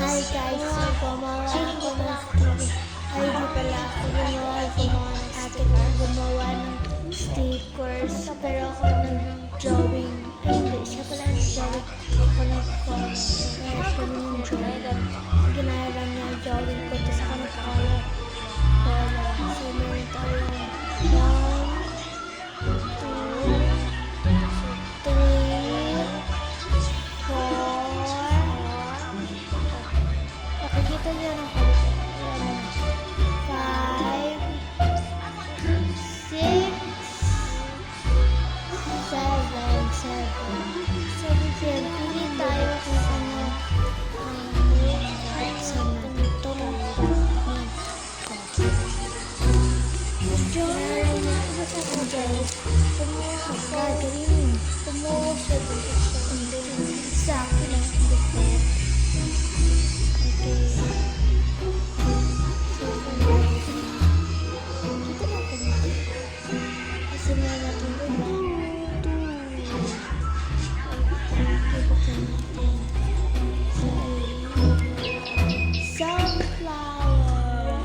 Hi guys, so gumawa ako ng sticker. Ay, di pala ako gumawa ng ate ko gumawa ng stickers. Pero ako nag-drawing. Ay, hindi. Siya pala nag-drawing. Ako nag-color. Kaya siya yung drawing. Ginaya lang niya yung drawing ko. Tapos ako nag-color. So, meron tayong 1, 2, 3, 4. Nakikita niyo ng halik. 5, 6, 7. Pili tayo kung ano sa nito. Kumuha siya dito sa akin ang lupet. Okay. Kita lang kami. Kasi nga natin diba? Ibukan natin. Sunflower.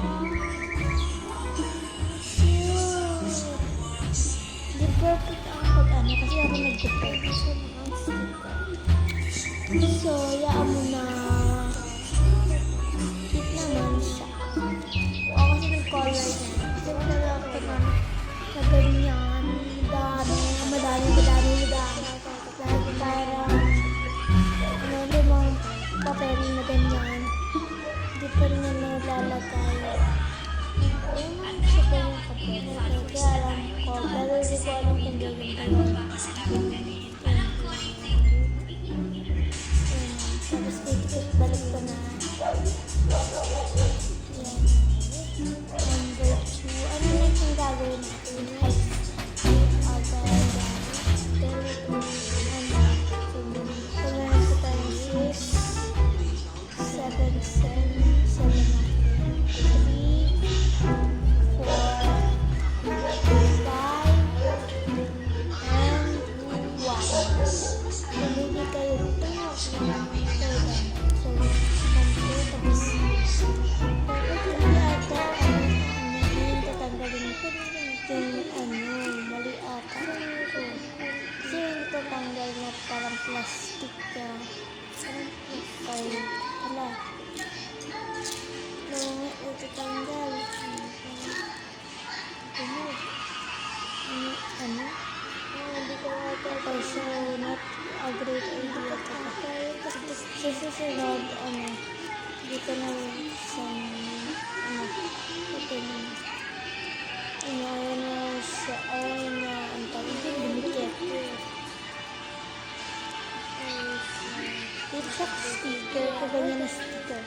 Cute. Di perfect ang pag-ano kasi ako nag-prepare kasi ang sticker. So, yaan mo na. Cute naman siya. Ako kasi nag-color niya. Kasi malalapit na ganyan. Madami. Lahat parang limang papel na ganyan. Hindi pa rin na nalalagay. Ayun, siya pa yung papel. Kaya alam ko. Pero hindi ko alam kung gagawin ko yun. Tapos titikit balik ko na. Yan. Number 2. Ano na yung gagawin natin? Tanggal na parang plastic ka. Hala. Ito tanggal. Ano? Hindi ko ito. So, not a great idea. Sa susunod, dito na sa, ito na. Ayaw na, ang tawag din, dumikit. Dito siya sticker, kaganya na sticker.